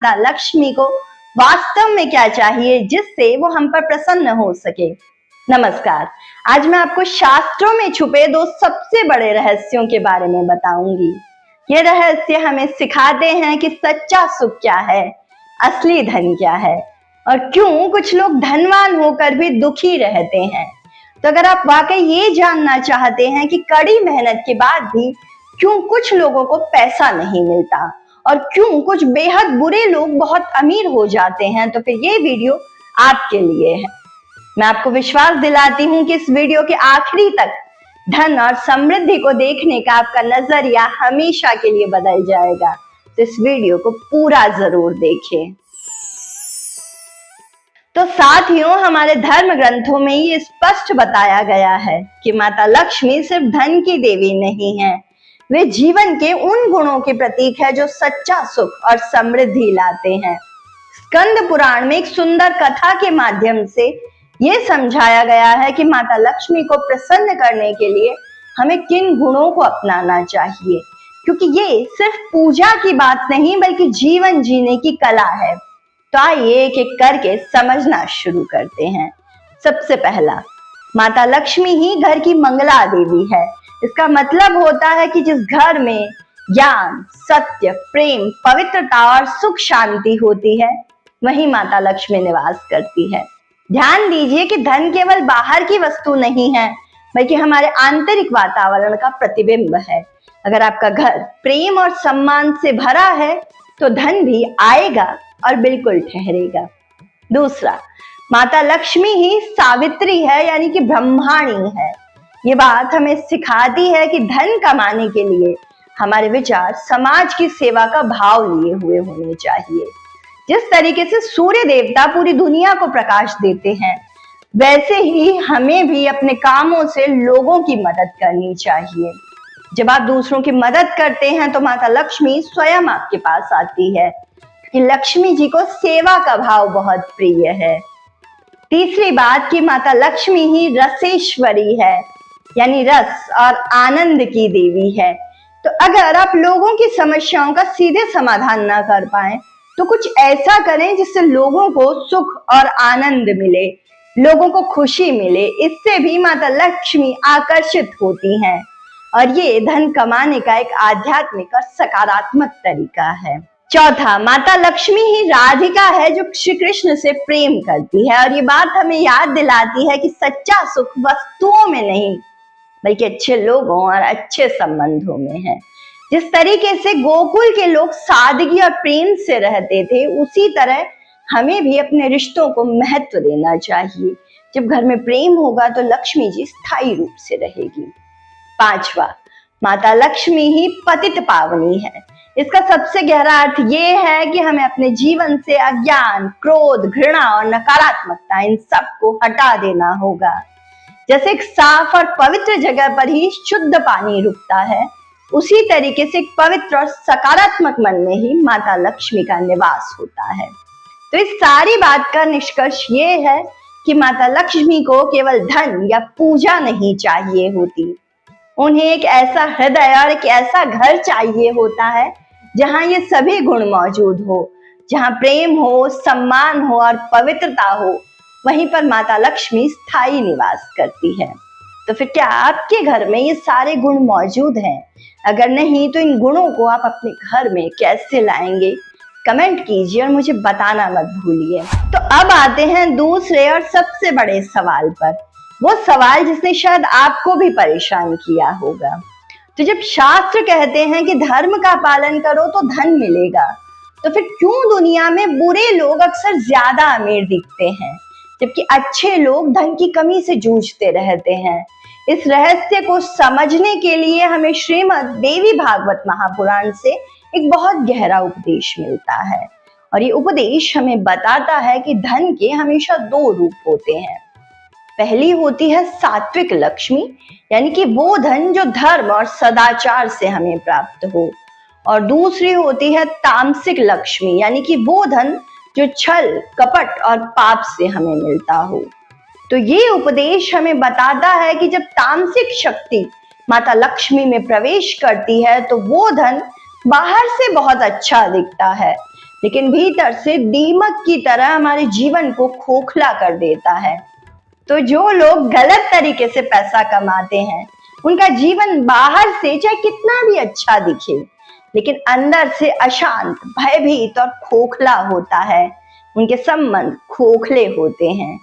माता लक्ष्मी को वास्तव में क्या चाहिए जिससे वो हम पर प्रसन्न हो सके। नमस्कार, आज मैं आपको शास्त्रों में छुपे दो सबसे बड़े रहस्यों के बारे में बताऊंगी। ये रहस्य हमें सिखाते हैं कि सच्चा सुख क्या है, असली धन क्या है और क्यों कुछ लोग धनवान होकर भी दुखी रहते हैं। तो अगर आप वाकई ये जानना चाहते हैं कि कड़ी मेहनत के बाद भी क्यों कुछ लोगों को पैसा नहीं मिलता और क्यों कुछ बेहद बुरे लोग बहुत अमीर हो जाते हैं, तो फिर ये वीडियो आपके लिए है। मैं आपको विश्वास दिलाती हूँ कि इस वीडियो के आखिरी तक धन और समृद्धि को देखने का आपका नजरिया हमेशा के लिए बदल जाएगा। तो इस वीडियो को पूरा जरूर देखें। तो साथियों, हमारे धर्म ग्रंथों में ये स्पष्ट बताया गया है कि माता लक्ष्मी सिर्फ धन की देवी नहीं है, वे जीवन के उन गुणों के प्रतीक है जो सच्चा सुख और समृद्धि लाते हैं। स्कंद पुराण में एक सुंदर कथा के माध्यम से ये समझाया गया है कि माता लक्ष्मी को प्रसन्न करने के लिए हमें किन गुणों को अपनाना चाहिए, क्योंकि ये सिर्फ पूजा की बात नहीं बल्कि जीवन जीने की कला है। तो आइए एक एक करके समझना शुरू करते हैं। सबसे पहला, माता लक्ष्मी ही घर की मंगला देवी है। इसका मतलब होता है कि जिस घर में ज्ञान, सत्य, प्रेम, पवित्रता और सुख शांति होती है, वहीं माता लक्ष्मी निवास करती है। ध्यान दीजिए कि धन केवल बाहर की वस्तु नहीं है बल्कि हमारे आंतरिक वातावरण का प्रतिबिंब है। अगर आपका घर प्रेम और सम्मान से भरा है तो धन भी आएगा और बिल्कुल ठहरेगा। दूसरा, माता लक्ष्मी ही सावित्री है, यानी कि ब्रह्माणी है। ये बात हमें सिखाती है कि धन कमाने के लिए हमारे विचार समाज की सेवा का भाव लिए हुए होने चाहिए। जिस तरीके से सूर्य देवता पूरी दुनिया को प्रकाश देते हैं, वैसे ही हमें भी अपने कामों से लोगों की मदद करनी चाहिए। जब आप दूसरों की मदद करते हैं तो माता लक्ष्मी स्वयं आपके पास आती है, कि लक्ष्मी जी को सेवा का भाव बहुत प्रिय है। तीसरी बात कि माता लक्ष्मी ही रसेश्वरी है, यानी रस और आनंद की देवी है। तो अगर आप लोगों की समस्याओं का सीधे समाधान ना कर पाए तो कुछ ऐसा करें जिससे लोगों को सुख और आनंद मिले, लोगों को खुशी मिले। इससे भी माता लक्ष्मी आकर्षित होती हैं और ये धन कमाने का एक आध्यात्मिक और सकारात्मक तरीका है। चौथा, माता लक्ष्मी ही राधिका है जो श्री कृष्ण से प्रेम करती है और ये बात हमें याद दिलाती है कि सच्चा सुख वस्तुओं में नहीं बल्कि अच्छे लोगों और अच्छे संबंधों में है। जिस तरीके से गोकुल के लोग सादगी और प्रेम से रहते थे, उसी तरह हमें भी अपने रिश्तों को महत्व देना चाहिए। जब घर में प्रेम होगा तो लक्ष्मी जी स्थायी रूप से रहेगी। पांचवा, माता लक्ष्मी ही पतित पावनी है। इसका सबसे गहरा अर्थ ये है कि हमें अपने जीवन से अज्ञान, क्रोध, घृणा और नकारात्मकता इन सबको हटा देना होगा। जैसे एक साफ और पवित्र जगह पर ही शुद्ध पानी रुकता है, उसी तरीके से एक पवित्र और सकारात्मक मन में ही माता लक्ष्मी का निवास होता है। तो इस सारी बात का निष्कर्ष ये है कि माता लक्ष्मी को केवल धन या पूजा नहीं चाहिए होती, उन्हें एक ऐसा हृदय और एक ऐसा घर चाहिए होता है जहां ये सभी गुण मौजूद हो, जहां प्रेम हो, सम्मान हो और पवित्रता हो। वहीं पर माता लक्ष्मी स्थायी निवास करती है। तो फिर क्या आपके घर में ये सारे गुण मौजूद हैं? अगर नहीं तो इन गुणों को आप अपने घर में कैसे लाएंगे? कमेंट कीजिए और मुझे बताना मत भूलिए। तो अब आते हैं दूसरे और सबसे बड़े सवाल पर, वो सवाल जिसने शायद आपको भी परेशान किया होगा। तो जब शास्त्र कहते हैं कि धर्म का पालन करो तो धन मिलेगा, तो फिर क्यों दुनिया में बुरे लोग अक्सर ज्यादा अमीर दिखते हैं जबकि अच्छे लोग धन की कमी से जूझते रहते हैं? इस रहस्य को समझने के लिए हमें श्रीमद् देवी भागवत महापुराण से एक बहुत गहरा उपदेश मिलता है और ये उपदेश हमें बताता है कि धन के हमेशा दो रूप होते हैं। पहली होती है सात्विक लक्ष्मी, यानी कि वो धन जो धर्म और सदाचार से हमें प्राप्त हो, और दूसरी होती है तामसिक लक्ष्मी, यानी कि वो धन जो छल, कपट और पाप से हमें मिलता हो। तो ये उपदेश हमें बताता है कि जब तामसिक शक्ति माता लक्ष्मी में प्रवेश करती है तो वो धन बाहर से बहुत अच्छा दिखता है, लेकिन भीतर से दीमक की तरह हमारे जीवन को खोखला कर देता है। तो जो लोग गलत तरीके से पैसा कमाते हैं, उनका जीवन बाहर से चाहे कितना भी अच्छा दिखे, लेकिन अंदर से अशांत, भयभीत और खोखला होता है। उनके संबंध खोखले होते हैं,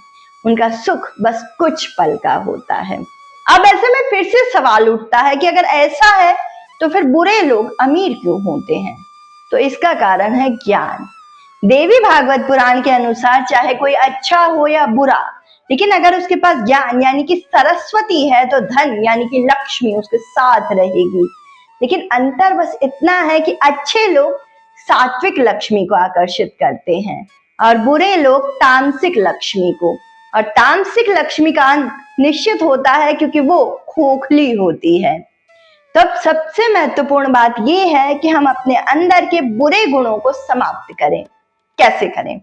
उनका सुख बस कुछ पल का होता है। अब ऐसे में फिर से सवाल उठता है कि अगर ऐसा है तो फिर बुरे लोग अमीर क्यों होते हैं? तो इसका कारण है ज्ञान। देवी भागवत पुराण के अनुसार चाहे कोई अच्छा हो या बुरा, लेकिन अगर उसके पास ज्ञान यानी कि सरस्वती है तो धन यानी कि लक्ष्मी उसके साथ रहेगी। लेकिन अंतर बस इतना है कि अच्छे लोग सात्विक लक्ष्मी को आकर्षित करते हैं और बुरे लोग तामसिक लक्ष्मी को। और तामसिक लक्ष्मी का अंत निश्चित होता है क्योंकि वो खोखली होती है। तब सबसे महत्वपूर्ण बात यह है कि हम अपने अंदर के बुरे गुणों को समाप्त करें। कैसे करें?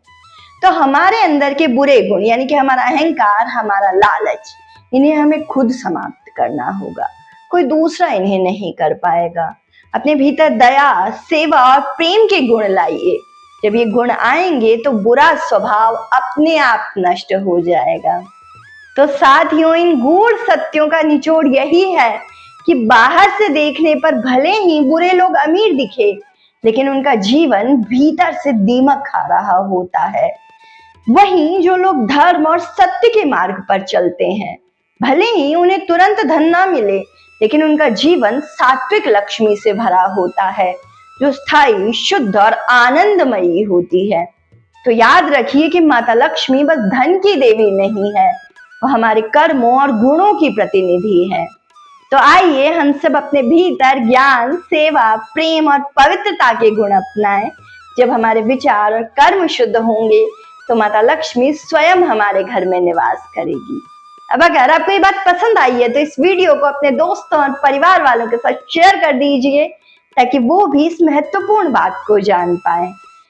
तो हमारे अंदर के बुरे गुण यानी कि हमारा अहंकार, हमारा लालच, इन्हें हमें खुद समाप्त करना होगा। कोई दूसरा इन्हें नहीं कर पाएगा। अपने भीतर दया, सेवा और प्रेम के गुण लाइए। जब ये गुण आएंगे तो बुरा स्वभाव अपने आप नष्ट हो जाएगा। तो साथियों, इन गूढ़ सत्यों का निचोड़ यही है कि बाहर से देखने पर भले ही बुरे लोग अमीर दिखे, लेकिन उनका जीवन भीतर से दीमक खा रहा होता है। वहीं जो लोग धर्म और सत्य के मार्ग पर चलते हैं, भले ही उन्हें तुरंत धन ना मिले, लेकिन उनका जीवन सात्विक लक्ष्मी से भरा होता है, जो स्थायी, शुद्ध और आनंदमयी होती है। तो याद रखिए कि माता लक्ष्मी बस धन की देवी नहीं है, वो हमारे कर्मों और गुणों की प्रतिनिधि है। तो आइए हम सब अपने भीतर ज्ञान, सेवा, प्रेम और पवित्रता के गुण अपनाएं। जब हमारे विचार और कर्म शुद्ध होंगे तो माता लक्ष्मी स्वयं हमारे घर में निवास करेगी। अब अगर आपको ये बात पसंद आई है तो इस वीडियो को अपने दोस्तों और परिवार वालों के साथ शेयर कर दीजिए, ताकि वो भी इस महत्वपूर्ण बात को जान पाए।